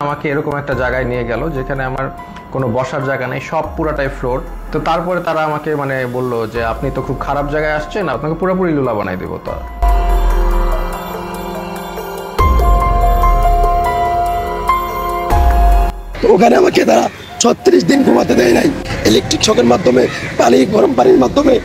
আমাকে এরকম একটা জায়গায় নিয়ে গেল যেখানে আমার কোনো বসার জায়গা নেই, সব পুরাটাই ফ্লোর। তো তারপরে তারা আমাকে মানে বলল যে আপনি তো খুব খারাপ জায়গায় আসছেন, আপনাকে পুরোপুরি লুলা বানাই দেবো। তো ওখানে আমাকে তারা 36 দিন ঘুমাতে দেয় নাই, ইলেকট্রিক শকের মাধ্যমে, গরম পানির মাধ্যমে।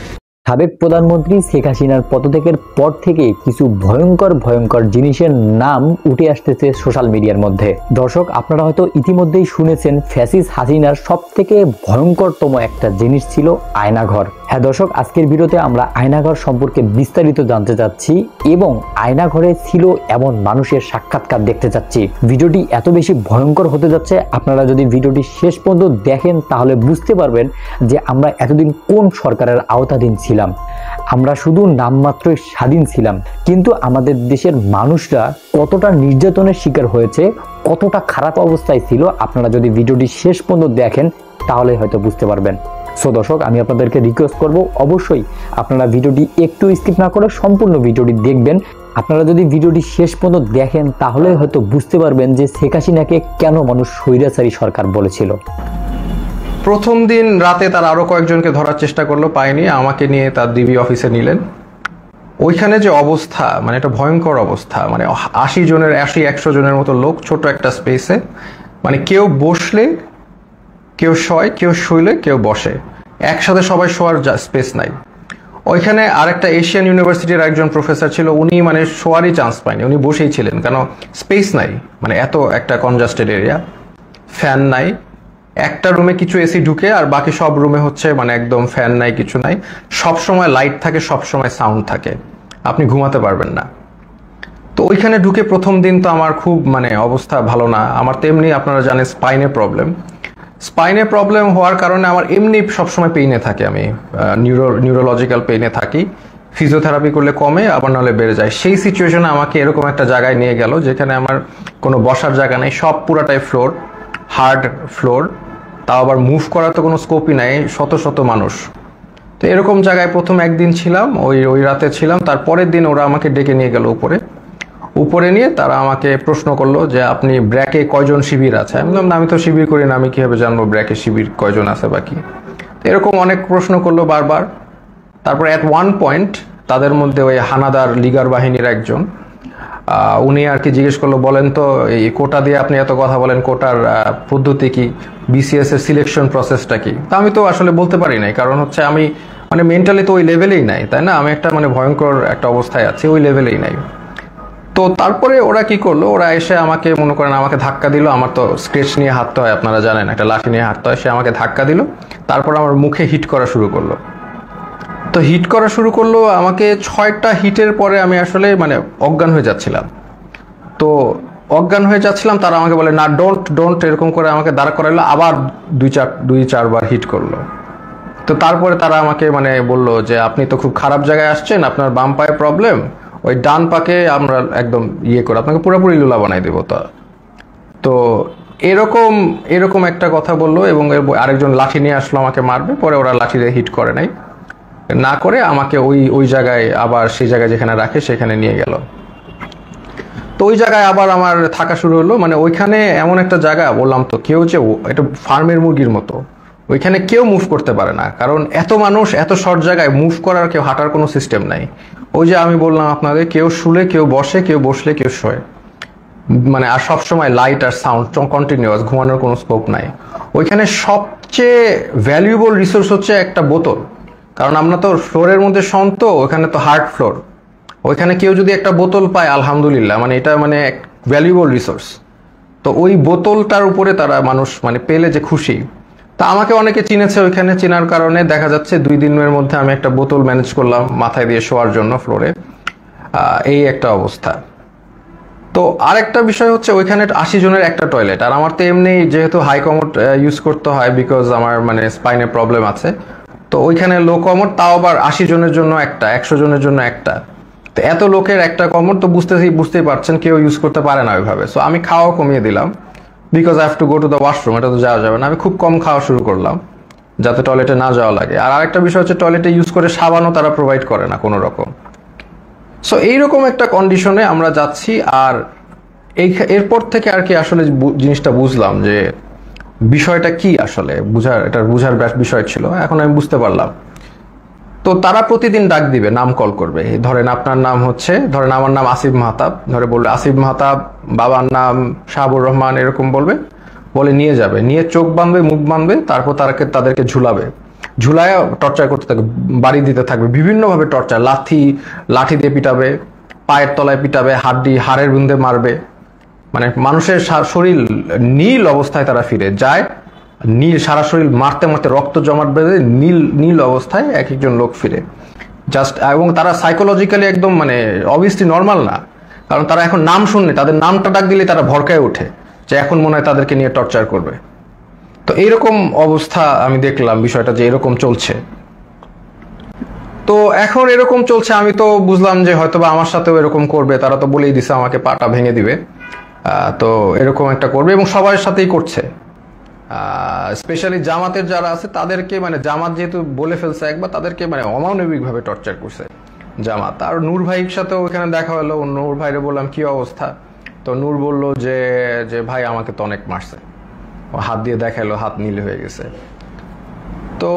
সাবেক প্রধানমন্ত্রী শেখ হাসিনার পদত্যাগের পর থেকে কিছু ভয়ঙ্কর জিনিসের নাম উঠে আসতেছে সোশ্যাল মিডিয়ার মধ্যে। দর্শক, আপনারা হয়তো ইতিমধ্যেই শুনেছেন ফ্যাসিস্ট হাসিনার সব থেকে ভয়ঙ্করতম একটা জিনিস ছিল আয়নাঘর। হ্যাঁ দর্শক, আজকের ভিডিওতে আমরা আয়নাঘর সম্পর্কে বিস্তারিত জানতে চাচ্ছি এবং আয়নাঘরে ছিল এমন মানুষের সাক্ষাৎকার দেখতে চাচ্ছি। ভিডিওটি এত বেশি ভয়ঙ্কর হতে যাচ্ছে, আপনারা যদি ভিডিওটি শেষ পর্যন্ত দেখেন তাহলে বুঝতে পারবেন যে আমরা এতদিন কোন সরকারের আওতাধীন ছিলাম। আমরা শুধু নামমাত্রই স্বাধীন ছিলাম, কিন্তু আমাদের দেশের মানুষরা কতটা নির্যাতনের শিকার হয়েছে, কতটা খারাপ অবস্থায় ছিল, আপনারা যদি ভিডিওটি শেষ পর্যন্ত দেখেন তাহলে হয়তো বুঝতে পারবেন। সো দর্শক, আমি আপনাদেরকে রিকোয়েস্ট করব অবশ্যই আপনারা ভিডিওটি একটু স্কিপ না করে সম্পূর্ণ ভিডিওটি দেখবেন। আপনারা যদি ভিডিওটি শেষ পর্যন্ত দেখেন তাহলে হয়তো বুঝতে পারবেন যে শেখ হাসিনাকে কেন মানুষ স্বৈরাচারী সরকার বলেছিল। প্রথম দিন রাতে তার আরো কয়েকজনকে ধরার চেষ্টা করলো, পায়নি, আমাকে নিয়ে তার ডিবি অফিসে নিলেন। ওইখানে যে অবস্থা, মানে একটা ভয়ঙ্কর অবস্থা, মানে 80-100 জনের মতো লোক ছোট একটা স্পেসে, মানে কেউ বসলে কেউ শয়, কেউ শুইলে কেউ বসে, একসাথে সবাই শোয়ার স্পেস নাই। ওইখানে আরেকটা এশিয়ান ইউনিভার্সিটির একজন প্রফেসর ছিল, উনি মানে শোয়ারই চান্স পায়নি, উনি বসেই ছিলেন, কেন স্পেস নাই, মানে এত একটা কনজাস্টেড এরিয়া, ফ্যান নাই, একটা রুমে কিছু এসি ঢুকে আর বাকি সব রুমে হচ্ছে মানে একদম ফ্যান নাই, কিছু নাই, সব সময় লাইট থাকে, সব সময় সাউন্ড থাকে, আপনি ঘুমাতে পারবেন না। তো ওইখানে ঢুকে প্রথম দিন তো আমার খুব মানে অবস্থা ভালো না। আমার তেমনি আপনারা জানেন স্পাইনে প্রবলেম হওয়ার কারণে আমার এমনি সবসময় পেইনে থাকে, আমি নিউরোলজিক্যাল পেইনে থাকি, ফিজিওথেরাপি করলে কমে, আবার নাহলে বেড়ে যায়। সেই সিচুয়েশনে আমাকে এরকম একটা জায়গায় নিয়ে গেল যেখানে আমার কোনো বসার জায়গা নেই, সব পুরাটাই ফ্লোর, হার্ড ফ্লোর, তাও আবার মুভ করার তো কোনো স্কোপই নাই, শত মানুষ। তো এরকম জায়গায় প্রথম একদিন ছিলাম, ওই রাতে ছিলাম। তারপরের দিন ওরা আমাকে ডেকে নিয়ে গেল উপরে নিয়ে তারা আমাকে প্রশ্ন করলো যে আপনি ব্র্যাকে কয়জন শিবির আছে। আমি বললাম আমি তো শিবির করি না, আমি কিভাবে জানবো ব্র্যাকে শিবির কয়জন আছে বাকি। এরকম অনেক প্রশ্ন করলো বারবার। তারপর অ্যাট ওয়ান পয়েন্ট তাদের মধ্যে ওই হানাদার লিগার বাহিনীর একজন, উনি আর কি জিজ্ঞেস করলো, বলেন তো এই কোটা দিয়ে আপনি এত কথা বলেন, কোটার পদ্ধতি কি, বিসিএস এর সিলেকশন প্রসেসটা কি। তা আমি তো আসলে বলতে পারি নাই, কারণ হচ্ছে আমি মানে মেন্টালি তো ওই লেভেলেই নাই, তাই না, আমি একটা মানে ভয়ঙ্কর একটা অবস্থায় আছি, ওই লেভেলেই নাই। তো তারপরে ওরা কি করলো, ওরা এসে আমাকে মনে করেন আমাকে ধাক্কা দিল, আমার তো স্কেচ নিয়ে হাঁটতে হয়, আপনারা জানেন একটা লাঠি নিয়ে হাঁটতে হয়, সে আমাকে ধাক্কা দিল, তারপর আমার মুখে হিট করা শুরু করলো। তো হিট করা শুরু করলো আমাকে, 6টা হিটের পরে আমি আসলে মানে অজ্ঞান হয়ে যাচ্ছিলাম। তো অজ্ঞান হয়ে যাচ্ছিলাম, তারা আমাকে বলে না ডোন্ট এরকম করে আমাকে দাঁড় করাইলো, আবার 2-4 বার হিট করলো। তো তারপরে তারা আমাকে মানে বললো যে আপনি তো খুব খারাপ জায়গায় আসছেন, আপনার বাম পায়ে প্রবলেম, ওই ডান পাকে আমরা একদম করে আপনাকে পুরোপুরি লুলা বানাই দেবো। তো এরকম একটা কথা বললো, এবং আরেকজন লাঠি নিয়ে আসলো আমাকে মারবে, পরে ওরা লাঠি দিয়ে হিট করে নাই, না করে আমাকে ওই জায়গায় আবার সেই জায়গায় যেখানে রাখে সেখানে নিয়ে গেল। তো ওই জায়গায় আবার আমার থাকা শুরু হলো। মানে ওইখানে এমন একটা জায়গা, বললাম তো, কেউ যে এটা ফার্মের মুরগির মতো, ওইখানে কেউ মুভ করতে পারে না, কারণ এত মানুষ, এত শর্ট জায়গায় মুভ করার, কেউ হাঁটার কোনো সিস্টেম নাই। ওই যে আমি বললাম আপনাদের, কেউ শুলে কেউ বসে, কেউ বসলে কেউ শোয়, মানে আর সবসময় লাইট আর সাউন্ড কন্টিনিউয়াস, ঘুমানোর কোনো স্কোপ নাই। ওইখানে সবচেয়ে ভ্যালুয়েবল রিসোর্স হচ্ছে একটা বোতল, কারণ আমরা তো ফ্লোরের মধ্যে শোন, তো ওখানে তো হার্ড ফ্লোর, ওইখানে কেউ যদি একটা বোতল পায় আলহামদুলিল্লাহ, মানে এটা মানে ভ্যালুয়েবল রিসোর্স। তো ওই বোতলটার উপরে তারা মানুষ মানে পেলে যে খুশি। তা আমাকে অনেকে চিনেছে, ওইখানে চেনার কারণে দেখা যাচ্ছে 2 দিনের মধ্যে আমি একটা বোতল ম্যানেজ করলাম মাথায় দিয়ে শোয়ার জন্য ফ্লোরে, এই একটা অবস্থা। তো আরেকটা বিষয় হচ্ছে ওইখানে 80 জনের একটা টয়লেট, আর আমার তো এমনি যেহেতু হাই কমোড ইউজ করতে হয়, বিকজ আমার মানে স্পাইনে প্রবলেম আছে, তো ওইখানে লো কমোড, তাও আবার 80 জনের জন্য একটা, 100 জনের জন্য একটা। তো এত লোকের একটা কমোড, তো বুঝতেই পারছেন কেউ ইউজ করতে পারে না ওইভাবে। সো আমি খাওয়া কমিয়ে দিলাম, because I have to go to the washroom, এটা তো যাওয়া যাবে না। আমি খুব কম খাওয়া শুরু করলাম যাতে টয়লেটে না যাওয়া লাগে। আর আরেকটা বিষয় হচ্ছে টয়লেটে ইউজ করে সাবানও তারা প্রোভাইড করে না কোনো রকম। সো এইরকম একটা কন্ডিশনে আমরা যাচ্ছি। আর এরপর থেকে আর কি আসলে জিনিসটা বুঝলাম যে বিষয়টা কি আসলে বুঝার বিষয় ছিল, এখন আমি বুঝতে পারলাম। তো তারা প্রতিদিন ডাক দিবে, নাম কল করবে, ধরেন আপনার নাম হচ্ছে, ধরেন আমার নাম আসিফ মাহতাব, ধরে বলবে আসিফ মাহতাব, বাবার নাম শাহাবুর রহমান, এরকম বলবে, বলে নিয়ে যাবে, নিয়ে চোখ বাঁধবে, মুখ বাঁধবে, তারপর তাদেরকে ঝুলায় টর্চার করতে থাকবে, বাড়ি দিতে থাকবে, বিভিন্নভাবে টর্চার, লাঠি দিয়ে পিটাবে, পায়ের তলায় পিটাবে, হাড়ের বিন্দে মারবে, মানে মানুষের শরীর নীল অবস্থায় তারা ফিরে যায়, সারা শরীর মারতে মারতে রক্ত জমাট বেঁধে নীল অবস্থায় এক একজন লোক ফিরে জাস্ট। এবং তারা সাইকোলজিক্যালি একদম মানে অবভিয়াসলি নর্মাল না, কারণ তারা এখন নাম শুনলে, তাদের নামটা ডাক দিলে তারা ভরকায় ওঠে যে এখন মনে হয় তাদেরকে নিয়ে টর্চার করবে। তো এইরকম অবস্থা আমি দেখলাম বিষয়টা যে এরকম চলছে। তো এখন এরকম চলছে, আমি তো বুঝলাম যে হয়তোবা আমার সাথেও এরকম করবে, তারা তো বলেই দিছে আমাকে পাটা ভেঙে দিবে। তো এরকম একটা করবে এবং সবার সাথেই করছে। স্পেশালি জামাতের যারা আছে তাদেরকে, মানে জামাত যেহেতু বলে ফেলছে একবার, তাদেরকে মানে অমানবিকভাবে টর্চার করছে জামাত। আর নূর ভাইয়ের সাথেও ওখানে দেখা হলো, নূর ভাইরে বললাম কি অবস্থা, তো নূর বলল যে ভাই আমাকে তো অনেক মারছে, হাত দিয়ে দেখালো, হাত নীল হয়ে গেছে। তো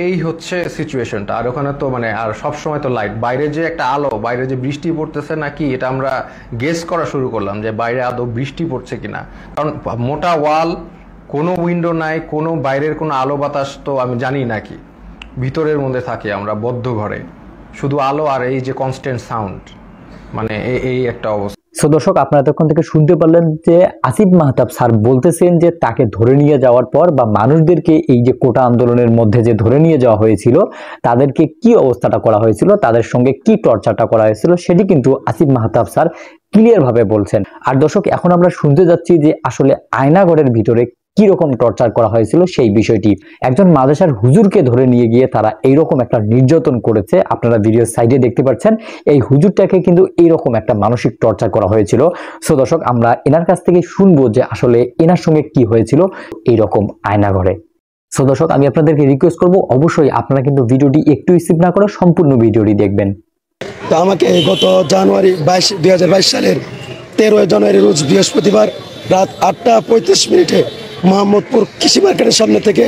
এই হচ্ছে সিচুয়েশনটা। আর ওখানে তো মানে আর সবসময় তো লাইট, বাইরে যে একটা আলো, বাইরে যে বৃষ্টি পড়তেছে নাকি এটা আমরা গেস করা শুরু করলাম যে বাইরে আদৌ বৃষ্টি পড়ছে কিনা, কারণ মোটা ওয়াল, কোনো উইন্ডো নাই, কোনো বাইরের কোনো আলো বাতাস তো আমি জানি নাকি, ভিতরের মধ্যে থাকি আমরা বদ্ধ ঘরে, শুধু আলো আর এই যে কনস্ট্যান্ট সাউন্ড, মানে এই একটা অবস্থা। সো দর্শক, আপনারা তখন থেকে শুনতে পারলেন যে আসিফ মাহতাব স্যার বলতেছেন যে তাকে ধরে নিয়ে যাওয়ার পর বা মানুষদেরকে এই যে কোটা আন্দোলনের মধ্যে যে ধরে নিয়ে যাওয়া হয়েছিল, তাদেরকে কি অবস্থাটা করা হয়েছিল, তাদের সঙ্গে কি টর্চারটা করা হয়েছিল, সেটি কিন্তু আসিফ মাহতাব স্যার ক্লিয়ার ভাবে বলছেন। আর দর্শক, এখন আমরা শুনতে যাচ্ছি যে আসলে আয়নাঘরের ভিতরে কি রকম টর্চার করা হয়েছিল সেই বিষয়টি। একজন মাদ্রাসার হুজুরকে ধরে নিয়ে গিয়ে তারা এইরকম একটা নির্যাতন করেছে, আপনারা ভিডিওর সাইডে দেখতে পাচ্ছেন। এই হুজুরটাকে কিন্তু এইরকম একটা মানসিক টর্চার করা হয়েছিল। সো দর্শক, আমরা এনার কাছ থেকে শুনবো যে আসলে এনার সঙ্গে কি হয়েছিল এইরকম আয়নাঘরে। সো দর্শক, আমি আপনাদেরকে রিকোয়েস্ট করবো, অবশ্যই আপনারা কিন্তু ভিডিওটি একটু স্কিপ না করে সম্পূর্ণ ভিডিওটি দেখবেন। তো আমাকে গত জানুয়ারি 2022 সালের 13 জানুয়ারি রোজ বৃহস্পতিবার রাত 8:35 মোহাম্মদপুর কৃষি মার্কেটের সামনে থেকে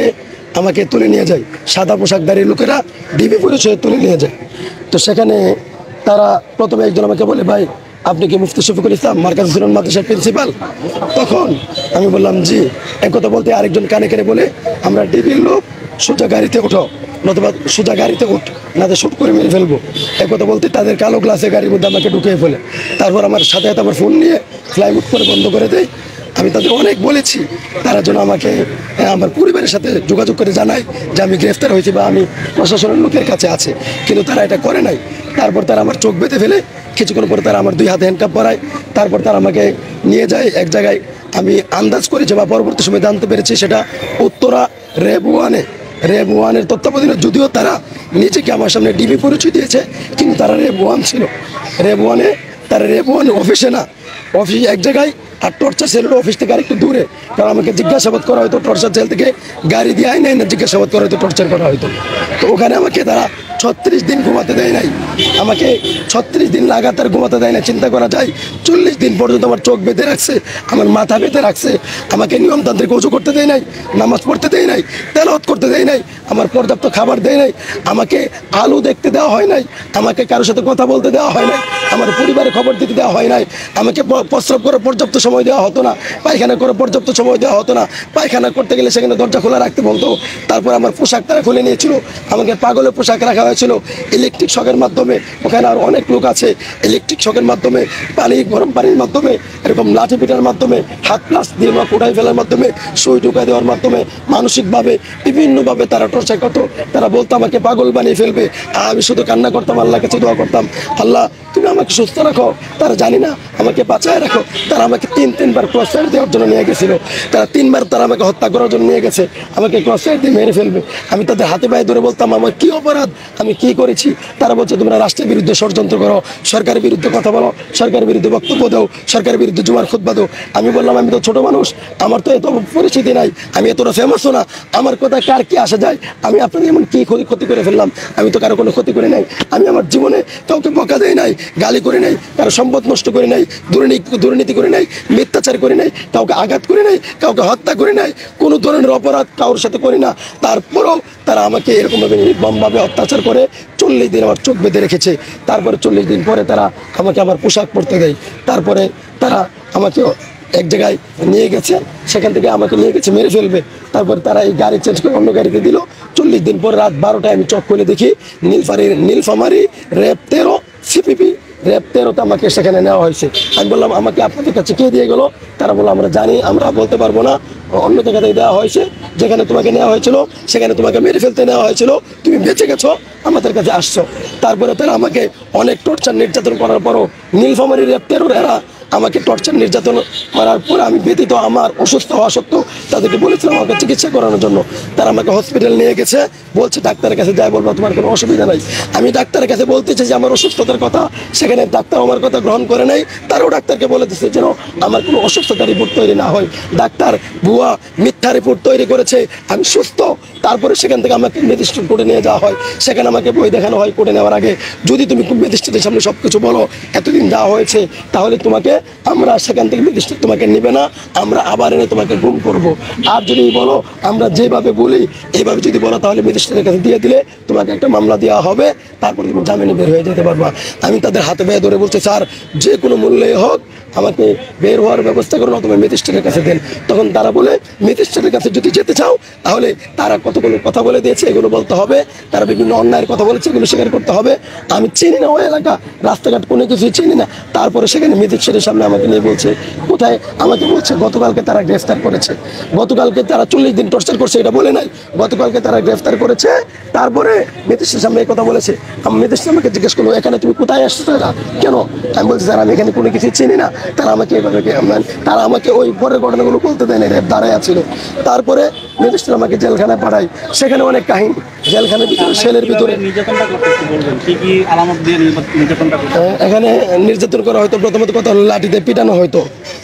আমাকে তুলে নিয়ে যায় সাদা পোশাকধারী লোকেরা, ডিবি পরিচয়ে তুলে নিয়ে যায়। তো সেখানে তারা প্রথমে একজন আমাকে বলে, ভাই আপনি কি মুফতি শফিকুল ইসলাম মার্কাজ জুনান মাদ্রাসার প্রিন্সিপাল? তখন আমি বললাম জি। এক কথা বলতে আরেকজন কানে কানে বলে, আমরা ডিবির লোক, সোজা গাড়িতে ওঠো, নতুবা সোজা গাড়িতে উঠ, না তো শুট করে মেরে ফেলবো। এক কথা বলতে তাদের কালো গ্লাসে গাড়ির মধ্যে আমাকে ঢুকিয়ে ফেলে। তারপর আমার সাথে আমার ফোন নিয়ে ফ্লাইউড করে বন্ধ করে দেয়। আমি তাদের অনেক বলেছি তারা যেন আমাকে আমার পরিবারের সাথে যোগাযোগ করে জানায় যে আমি গ্রেফতার হয়েছি বা আমি প্রশাসনের লোকের কাছে আছে, কিন্তু তারা এটা করে নাই। তারপর তারা আমার চোখ বেঁধে ফেলে, কিছুক্ষণ পরে তারা আমার 2 হাতে হ্যান্ডকাপ পরায়। তারপর তারা আমাকে নিয়ে যায় এক জায়গায়, আমি আন্দাজ করেছি বা পরবর্তী সময় জানতে পেরেছি সেটা উত্তরা রেব ওয়ানের তত্ত্বাবধানে, যদিও তারা নিজেকে আমার সামনে ডিবি পরিচয় দিয়েছে, কিন্তু তারা রেব ওয়ান ছিল। তারা রেব ওয়ান অফিসে না, অফিস এক জায়গায়, আর টর্চার সেলের অফিস থেকে আরেকটু দূরে। কারণ আমাকে জিজ্ঞাসাবাদ করা হয়তো টর্চার সেল থেকে, গাড়ি দিয়ে আয় নাই না, জিজ্ঞাসাবাদ করা হয়তো, টর্চার করা হয়তো। তো ওখানে আমাকে তারা 36 দিন ঘুমাতে দেয় নাই, আমাকে 36 দিন লাগাতার ঘুমাতে দেয় না। চিন্তা করা যায়, 40 দিন পর্যন্ত আমার চোখ বেঁধে রাখছে, আমার মাথা বেঁধে রাখছে, আমাকে নিয়মতান্ত্রিক উজু করতে দেয় নাই, নামাজ পড়তে দেয় নাই, তেলাওয়াত করতে দেয় নাই, আমার পর্যাপ্ত খাবার দেয় নাই, আমাকে আলো দেখতে দেওয়া হয় নাই, আমাকে কারোর সাথে কথা বলতে দেওয়া হয় নাই, আমার পরিবারের খবর দিতে দেওয়া হয় নাই, আমাকে প্রস্রাব করে পর্যাপ্ত সময় দেওয়া হতো না, পায়খানা করে পর্যাপ্ত সময় দেওয়া হতো না, পায়খানা করতে গেলে সেখানে দরজা খোলা রাখতে বলতো। তারপর আমার পোশাক তারা খুলে নিয়েছিল, আমাকে পাগলের পোশাক রাখা হয়েছিল ইলেকট্রিক শকের মাধ্যমে। ওখানে আর অনেক লোক আছে, ইলেকট্রিক শকের মাধ্যমে, গরম পানির মাধ্যমে, এরকম লাঠি পিটার মাধ্যমে, হাত প্লাস দিয়ে বা কোটাই ফেলার মাধ্যমে, সুই ঢুকাই দেওয়ার মাধ্যমে, মানসিকভাবে বিভিন্নভাবে তারা টর্চার করতো। তারা বলতো আমাকে পাগল বানিয়ে ফেলবে। আমি শুধু কান্না করতাম, আল্লাহর কাছে দোয়া করতাম, আল্লাহ তুমি আমাকে সুস্থ রাখো, তারা জানি না আমাকে বাঁচায় রাখো। তারা আমাকে 3বার ক্রস ফায়ার দেওয়ার জন্য নিয়ে গেছিল, তারা 3বার তারা আমাকে হত্যা করার জন্য নিয়ে গেছে, আমাকে ক্রস ফায়ার দিয়ে মেরে ফেলবে। আমি তাদের হাতে পায়ে ধরে বলতাম আমার কি অপরাধ, আমি কি করেছি। তারা বলছে তোমরা রাষ্ট্রের বিরুদ্ধে ষড়যন্ত্র করো, সরকারের বিরুদ্ধে কথা বলো, সরকারের বিরুদ্ধে বক্তব্য দাও, সরকারের বিরুদ্ধে জুমার খুতবা দাও। আমি বললাম আমি তো ছোট মানুষ, আমার তো এত পরিচিতি নাই, আমি এতটা ফেমাসও না, আমার কথা কার কি আসা যায়, আমি আপনাদের এমন কি ক্ষতি করে ফেললাম, আমি তো কারো কোনো ক্ষতি করে নাই, আমি আমার জীবনে কাউকে বকা দেয় নাই, গালি করি নাই, কারো সম্পদ নষ্ট করি নাই, দুর্নীতি করি নাই, মিথ্যাচার করি নাই, কাউকে আঘাত করি নাই, কাউকে হত্যা করি নাই, কোনো ধরনের অপরাধ কারোর সাথে করি না। তারপরেও তারা আমাকে এরকমভাবে নির্মমভাবে অত্যাচার করে 40 দিন আমার চোখ বেঁধে রেখেছে। তারপরে 40 দিন পরে তারা আমাকে আবার পোশাক পরতে দেয়। তারপরে তারা আমাকে এক জায়গায় নিয়ে গেছে, সেখান থেকে আমাকে নিয়ে গেছে মেরে ফেলবে। তারপর তারা এই গাড়ি চেঞ্জ করে অন্য গাড়িতে দিল। 40 দিন পরে রাত 12টায় আমি চোখ খুলে দেখি নীলফামারী র্যাব 13 সিপিপি র্যাব 13তে আমাকে সেখানে নেওয়া হয়েছে। আমি বললাম আমাকে আপনাদের কাছে কে দিয়ে গেলো? তারা বললো আমরা জানি, আমরা বলতে পারবো না, অন্য জায়গা থেকে দেওয়া হয়েছে, যেখানে তোমাকে নেওয়া হয়েছিল সেখানে তোমাকে মেরে ফেলতে নেওয়া হয়েছিল, তুমি বেঁচে গেছো, আমাদের কাছে আসছো। তারপরে তারা আমাকে অনেক টর্চার নির্যাতন করার পরও নীলফামারী র্যাব 13 এরা আমাকে টর্চার নির্যাতন করার পর আমি ব্যতীত আমার অসুস্থ হওয়া সত্ত্বেও তাদেরকে বলেছিলাম আমাকে চিকিৎসা করানোর জন্য। তারা আমাকে হসপিটাল নিয়ে গেছে, বলছে ডাক্তারের কাছে যাই বলবো তোমার কোনো অসুবিধা নাই। আমি ডাক্তারের কাছে বলতেছি যে আমার অসুস্থতার কথা, সেখানে ডাক্তার আমার কথা গ্রহণ করে নাই। তারাও ডাক্তারকে বলে দিচ্ছে যেন আমার কোনো অসুস্থতার রিপোর্ট তৈরি না হয়। ডাক্তার ভুয়া মিথ্যা রিপোর্ট তৈরি করেছে, আমি সুস্থ। তারপরে সেখান থেকে আমাকে ম্যাজিস্ট্রেট কোর্টে নিয়ে যাওয়া হয়, সেখানে আমাকে বই দেখানো হয় কোর্টে নেওয়ার আগে, যদি তুমি ম্যাজিস্ট্রেটের সামনে সব কিছু বলো এতদিন যাওয়া হয়েছে, তাহলে তোমাকে আমরা সেখান থেকে ম্যাজিস্ট্রেট তোমাকে নেবে না, আমরা আবার এনে তোমাকে গুম করব। আর যদি বলো আমরা যেভাবে বলি এইভাবে যদি বলো, তাহলে ম্যাজিস্ট্রেটের কাছে দিয়ে দিলে তোমাকে একটা মামলা দেওয়া হবে, তারপরে তুমি জামিনে বের হয়ে যেতে পারবা। আমি তাদের হাতে বেয়ে ধরে বলছি স্যার যে কোনো মূল্যে হোক আমাকে বের হওয়ার ব্যবস্থা করুন, অথবা ম্যাজিস্ট্রেটের কাছে দেন। তখন তারা বলে ম্যাজিস্ট্রেটের কাছে যদি যেতে চাও তাহলে তারা কতগুলো কথা বলে দিয়েছে, এগুলো বলতে হবে, তারা বিভিন্ন অন্যায়ের কথা বলেছে, এগুলো স্বীকার করতে হবে। আমি চিনি না ওই এলাকা, রাস্তাঘাট কোনো কিছুই চিনি না। তারপরে সেখানে ম্যাজিস্ট্রেটের সামনে আমাকে নিয়ে বলছে কোথায়, আমাকে বলছে গতকালকে তারা গ্রেফতার করেছে, গতকালকে তারা 40 দিন টর্চার করছে, এটা বলে নাই, গতকালকে তারা গ্রেফতার করেছে। তারপরে ম্যাজিস্ট্রেটের সামনে এই কথা বলেছে। আমি ম্যাজিস্ট্রেট আমাকে জিজ্ঞেস করলো এখানে তুমি কোথায় আসছো কেন? আমি বলছি স্যার আমি এখানে কোনো কিছু চিনি না। তারা আমাকে এভাবে তারা আমাকে ওই পরের ঘটনাগুলো বলতে দেয় না, দাঁড়ায় আছিল। তারপরে ম্যাজিস্ট্রেট আমাকে জেলখানায় পাঠায়, সেখানে অনেক কাহিনী, জেলখানার ভিতরে সেলের ভিতরে এখানে নির্যাতন করা হয়তো। প্রথমত কথা হলো লাঠিতে পিটানো হয়তো।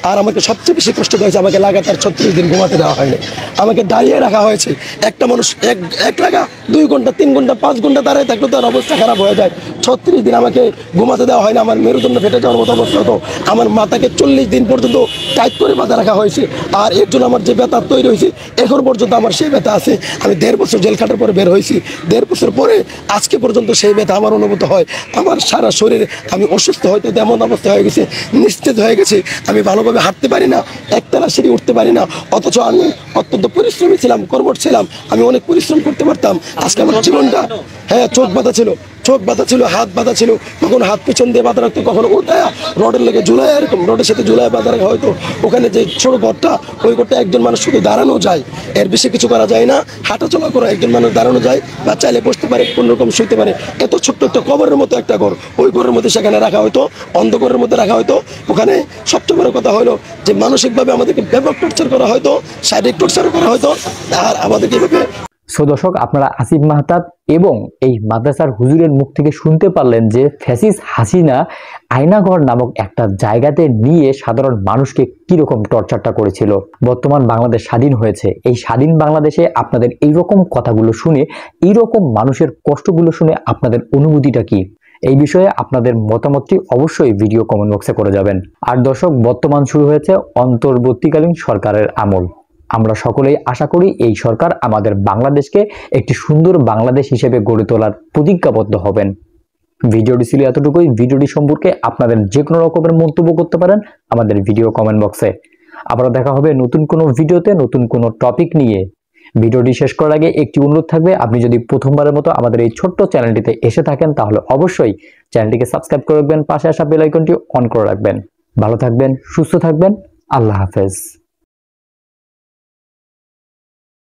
আর আমাকে সবচেয়ে বেশি কষ্ট হয়েছে, আমাকে লাগাতার 36 দিন ঘুমাতে দেওয়া হয়নি, আমাকে দাঁড়িয়ে রাখা হয়েছে। একটা মানুষ এক লাগা 2 ঘন্টা 3 ঘন্টা 5 ঘন্টা দাঁড়িয়ে থাকলে তার অবস্থা খারাপ হয়ে যায়। 36 দিন আমাকে ঘুমাতে দেওয়া হয় না, আমার মেরুদণ্ড ফেটে যাওয়ার মতো অবস্থা হতো। আমার মাথাকে 40 দিন পর্যন্ত টাইট করে বাঁধা রাখা হয়েছে। আর এর জন্য আমার যে ব্যথা তৈরি হয়েছে এখন পর্যন্ত আমার সেই ব্যথা আছে। আমি 1.5 বছর জেল খাটার পরে বের হয়েছি, 1.5 বছর পরে আজকে পর্যন্ত সেই ব্যথা আমার অনুভূত হয়। আমার সারা শরীরে আমি অসুস্থ হয়তো তেমন অবস্থা হয়ে গেছে, নিস্তেজ হয়ে গেছে। আমি ভালোভাবে হাঁটতে পারি না, একতলা সিঁড়ি উঠতে পারি না। অথচ আমি অত্যন্ত পরিশ্রমী ছিলাম, কর্মঠ ছিলাম, আমি অনেক পরিশ্রম করতে পারতাম। আজকে আমার জীবনটা, হ্যাঁ চোখ বাঁধা ছিল, হাত বাঁধা ছিল, কখনো হাত পিছন দিয়ে বাঁধা রাখতো, কখনো উল্টায়া রডের লেগে ঝুলাই, এরকম রডের সাথে ঝুলাই বাঁধা রাখা হয়তো। ওখানে যে ছোট ঘরটা, ওই ঘরটা একজন মানুষ শুধু দাঁড়ানো যায়, এর বেশি কিছু করা যায় না। হাঁটা চলা করে একজন মানুষ দাঁড়ানো যায় বা চাইলে বসতে পারে, কোন রকম শুইতে পারে। এত ছোট্ট একটা কবরের মতো একটা ঘর, ওই ঘরের মধ্যে সেখানে রাখা হয়তো, অন্ধকারের মধ্যে রাখা হয়তো। ওখানে সবচেয়ে বড় কথা হলো যে মানসিকভাবে আমাদেরকে ব্যাপক টর্চার করা হয়তো, শারীরিক টর্চার করা হয়তো। আর আমাদেরকে এভাবে দর্শক, আপনারা আসিফ মাহতাব এবং এই মাদ্রাসার হুজুরের মুখ থেকে শুনতে পারলেন যে ফ্যাসিস্ট হাসিনা আয়নাঘর নামক একটা জায়গাতে নিয়ে সাধারণ মানুষকে কিরকম টর্চারটা করেছিল। বর্তমান বাংলাদেশ স্বাধীন হয়েছে, এই স্বাধীন বাংলাদেশে আপনাদের এইরকম কথাগুলো শুনে, এইরকম মানুষের কষ্টগুলো শুনে আপনাদের অনুভূতিটা কি? এই বিষয়ে আপনাদের মতামতটি অবশ্যই ভিডিও কমেন্ট বক্সে করে যাবেন। আর দর্শক, বর্তমান শুরু হয়েছে অন্তর্বর্তীকালীন সরকারের আমল। আমরা সকলেই আশা করি এই সরকার আমাদের বাংলাদেশকে একটি সুন্দর বাংলাদেশ হিসেবে গড়ে তোলার প্রতিজ্ঞাবদ্ধ হবেন। ভিডিওটি ছিল এতটুকুই। ভিডিওটি সম্পর্কে আপনাদের যে কোনো রকমের মন্তব্য করতে পারেন আমাদের ভিডিও কমেন্ট বক্সে। আবার দেখা হবে নতুন কোনো ভিডিওতে, নতুন কোনো টপিক নিয়ে। ভিডিওটি শেষ করার আগে একটি অনুরোধ থাকবে, আপনি যদি প্রথমবারের মতো আমাদের এই ছোট্ট চ্যানেলটিতে এসে থাকেন তাহলে অবশ্যই চ্যানেলটিকে সাবস্ক্রাইব করে রাখবেন, পাশে আসা বেল আইকনটি অন করে রাখবেন। ভালো থাকবেন, সুস্থ থাকবেন, আল্লাহ হাফেজ।